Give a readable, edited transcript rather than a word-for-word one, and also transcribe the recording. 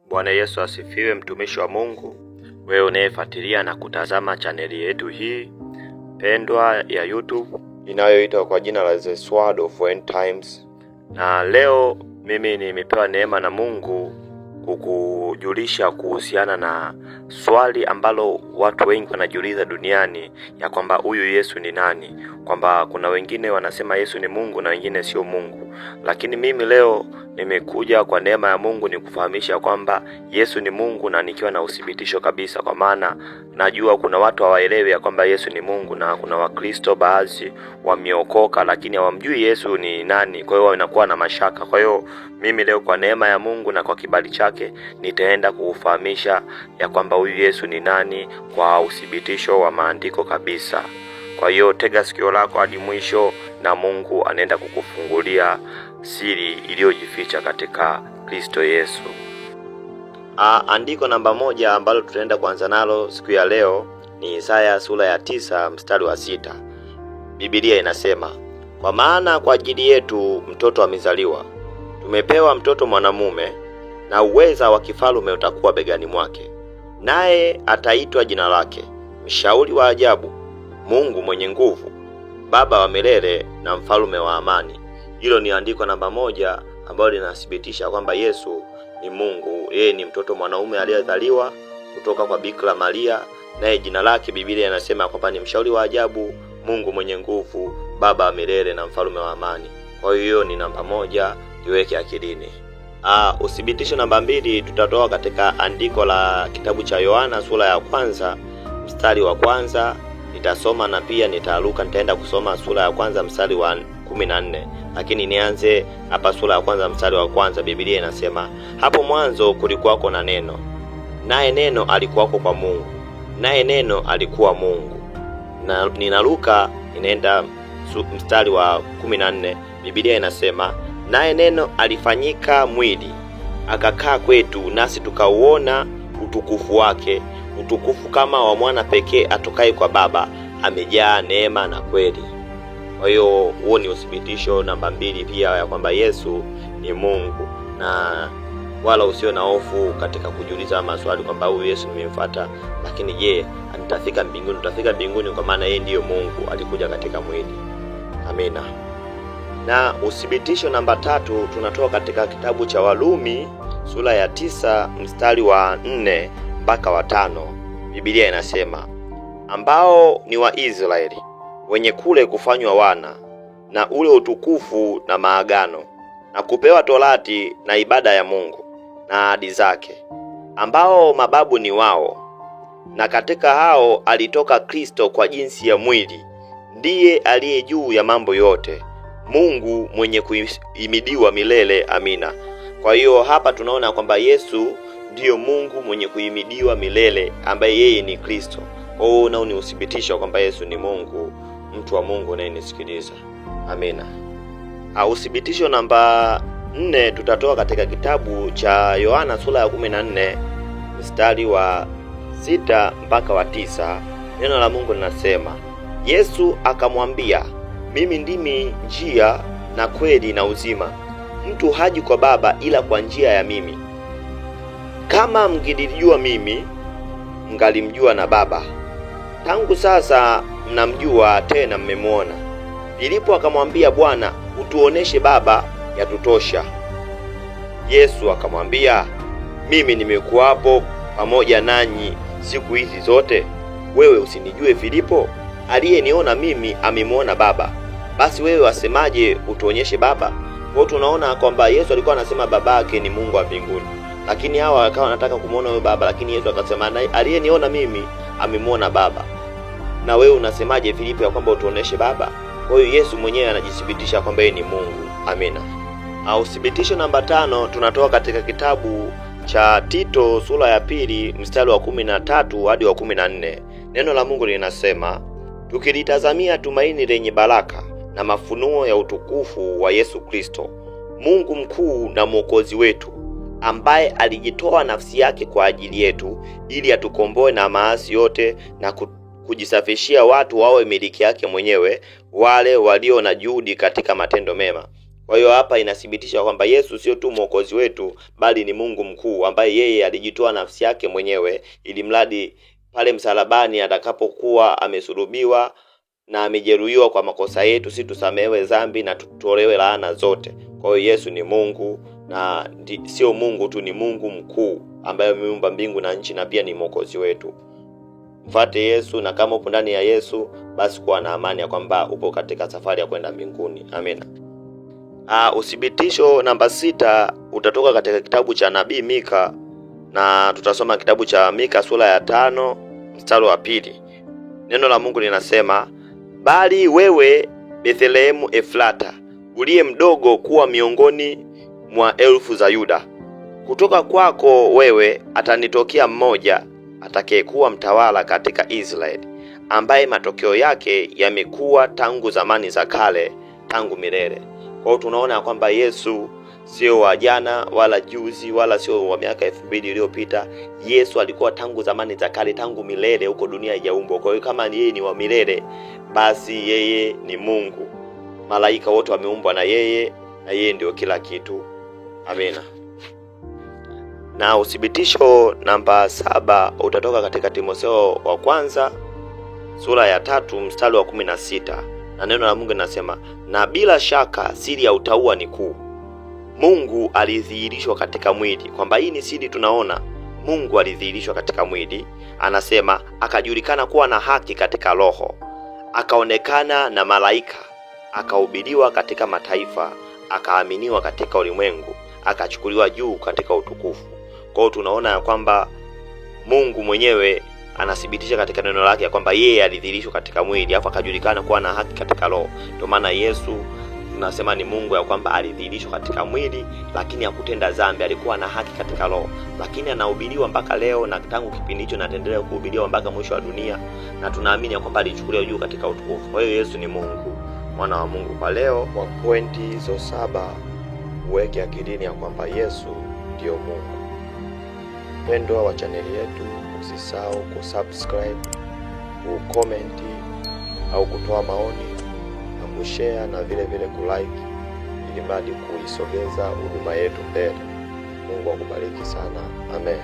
Bwana Yesu asifiwe, mtumishi wa Mungu. Wewe unayefuatilia na kutazama chaneli yetu hii pendwa ya YouTube inayoitwa kwa jina la The Sword of End Times. Na leo mimi nimepewa neema na Mungu kukujulisha kuhusiana na swali ambalo watu wengi wanajiuliza duniani, ya kwamba huyu Yesu ni nani? Kwamba kuna wengine wanasema Yesu ni Mungu na wengine sio Mungu. Lakini mimi leo nimekuja kwa neema ya Mungu nikufahamisha kwamba Yesu ni Mungu, na nikiwa na uthibitisho kabisa, kwa maana najua kuna watu hawaelewi ya kwamba Yesu ni Mungu, na kuna Wakristo baadhi wameokoka lakini hawamjui Yesu ni nani, kwa hiyo wanakuwa na mashaka. Kwa hiyo mimi leo kwa neema ya Mungu na kwa kibali chake nitaenda kukufahamisha ya kwamba huyu Yesu ni nani kwa uthibitisho wa maandiko kabisa. Kwa hiyo tega sikio lako hadi mwisho, na Mungu anaenda kukufungulia siri iliyojificha katika Kristo Yesu. Andiko namba 1 ambalo tutaenda kuanza nalo siku ya leo ni Isaya sura ya 9 mstari wa 6. Biblia inasema, kwa maana kwa ajili yetu mtoto amezaliwa, tumepewa mtoto mwanamume, na uweza wa kifalme utakuwa begani mwake, naye ataitwa jina lake Mshauri wa Ajabu, Mungu mwenye nguvu, Baba wa milele, na Mfalme wa amani. Hilo ni andiko namba 1 ambalo linathibitisha kwamba Yesu ni Mungu. Yeye ni mtoto mwanaume aliyezaliwa kutoka kwa Bikira Maria, naye jina lake Biblia inasema kwamba ni Mshauri wa Ajabu, Mungu mwenye nguvu, Baba wa milele, na Mfalme wa amani. Kwa hiyo ni namba 1, iweke akilini. Uthibitisho namba 2 tutatoa katika andiko la kitabu cha Yohana sura ya 1 mstari wa 1. Nitasoma na pia nitaenda kusoma sura ya 1 mstari wa 14. Lakini nianze hapa sura ya 1 mstari wa 1. Biblia inasema, hapo mwanzo kulikuwako na neno, naye neno alikuwako kwa Mungu, naye neno alikuwa Mungu. Na ninaruka inaenda mstari wa 14. Biblia inasema, naye neno alifanyika mwili akakaa kwetu, nasi tukauona utukufu wake, utukufu kama wa mwana pekee atokaye kwa Baba, amejaa neema na kweli. Kwa hiyo huo ni uthibitisho namba 2 pia ya kwamba Yesu ni Mungu, na wala usio na hofu katika kujiuliza maswali kwamba huyu Yesu nimemfuata, lakini je, nitafika mbinguni? Tutafika mbinguni kwa maana yeye ndiyo Mungu, alikuja katika mwili. Amina. Na uthibitisho namba 3 tunatoa katika kitabu cha Warumi sura ya 9 mstari wa 4 mpaka wa 5. Biblia inasema, ambao ni wa Israeli wenye kule kufanywa wana na ule utukufu na maagano, na kupewa torati na ibada ya Mungu na ahadi zake, ambao mababu ni wao, na katika hao alitoka Kristo kwa jinsi ya mwili, ndiye aliye juu ya mambo yote, Mungu mwenye kuhimidiwa milele. Amina. Kwa hiyo hapa tunaona kwamba Yesu ndiyo Mungu mwenye kuhimidiwa milele, ambaye yeye ni Kristo. Kwa hiyo nao ni uthibitisho kwamba Yesu ni Mungu, mtu wa Mungu unayenisikiliza. Amina. Uthibitisho namba 4 tutatoa katika kitabu cha Yohana sura ya 14 mstari wa 6 mpaka wa 9. Neno la Mungu linasema, Yesu akamwambia, mimi ndimi njia na kweli na uzima, mtu haji kwa Baba ila kwa njia ya mimi. Kama mngenijua mimi, mngalimjua na Baba. Tangu sasa mnamjua, tena mmemwona. Filipo akamwambia, Bwana, utuoneshe Baba, yatutosha. Yesu akamwambia, mimi nimekuwapo pamoja nanyi siku hizi zote, wewe usinijue Filipo? Aliyeniona mimi amemwona Baba. Basi wewe wasemaje, utuonyeshe Baba? Kwa tunaona kwamba Yesu alikuwa anasema babake ni Mungu wa mbinguni, lakini hawa wakawa wanataka kumuona huyo Baba, lakini Yesu akasema, aliyeniona mimi amemwona Baba. Na wewe unasemaje Filipo ya kwamba utuoneshe Baba? Kwa hiyo Yesu mwenyewe anajithibitisha kwamba yeye ni Mungu. Amina. Uthibitisho namba 5 tunatoa katika kitabu cha Tito sura ya 2 mstari wa 13 hadi wa 14. Neno la Mungu linasema, tukilitazamia tumaini lenye baraka na mafunuo ya utukufu wa Yesu Kristo, Mungu mkuu na Mwokozi wetu, ambaye alijitoa nafsi yake kwa ajili yetu ili atukomboe na maasi yote na kujisafishia watu wawe miliki yake mwenyewe, wale walio na juhudi katika matendo mema. Kwa hiyo hapa inathibitisha kwamba Yesu sio tu mwokozi wetu, bali ni Mungu mkuu ambaye yeye alijitoa nafsi yake mwenyewe ili mradi pale msalabani atakapokuwa amesulubiwa na amejeruhiwa kwa makosa yetu, sisi tusamehewe dhambi na tutolewe laana zote. Kwa hiyo Yesu ni Mungu, na sio Mungu tu, ni Mungu mkuu ambaye ameumba mbingu na nchi, na pia ni mwokozi wetu. Mfuate Yesu, na kama upo ndani ya Yesu, basi kuwa na amani ya kwamba upo katika safari ya kwenda mbinguni. Amina. Uthibitisho namba 6 utatoka katika kitabu cha Nabii Mika, na tutasoma kitabu cha Mika sura ya 5 mstari wa 2. Neno la Mungu linasema, bali wewe Bethlehemu Efrata, uliye mdogo kuwa miongoni mwa elfu za Yuda, kutoka kwako wewe atanitokea mmoja atakayekuwa mtawala katika Israeli, ambaye matokeo yake yamekuwa tangu zamani za kale, tangu milele. Kwa hiyo tunaona kwamba Yesu sio wa jana wala juzi wala sio wa miaka 2000 iliyopita. Yesu alikuwa tangu zamani za kale, tangu milele, huko dunia haijaumbwa. Kwa hiyo kama yeye ni wa milele, basi yeye ni Mungu. Malaika wote wameumbwa na yeye, na yeye ndio kila kitu. Amina. Na uthibitisho namba 7 utatoka katika Timotheo wa kwanza sura ya 3 mstari wa 16. Na neno la Mungu linasema, na bila shaka siri ya utauwa ni kuu. Mungu alidhihirishwa katika mwili. Kwamba hii ni siri tunaona. Mungu alidhihirishwa katika mwili. Anasema akajulikana kuwa na haki katika roho, akaonekana na malaika, akahubiriwa katika mataifa, akaaminiwa katika ulimwengu, akachukuliwa juu katika utukufu. Kwa hiyo tunaona ya kwamba Mungu mwenyewe anathibitisha katika neno lake ya kwamba yeye alidhihirishwa katika mwili, afa akajulikana kuwa na haki katika roho. Ndio maana Yesu tunasema ni Mungu ya kwamba alidhihirishwa katika mwili, lakini hakutenda dhambi, alikuwa na haki katika roho. Lakini anahubiriwa mpaka leo, na tangu kipindi hicho naendelea kuhubiriwa mpaka mwisho wa dunia, na tunaamini ya kwamba alichukuliwa juu katika utukufu. Kwa hiyo Yesu ni Mungu, mwana wa Mungu. Kwa leo, kwa pointi hizo 7 uweke akilini ya kwamba Yesu ndio Mungu. Mpendwa wa chaneli yetu, usisahau kusubscribe, kucomment au kutoa maoni, na kushare, na vile vile kulike, ili mradi kuisogeza huduma yetu mbele. Mungu akubariki sana. Amen.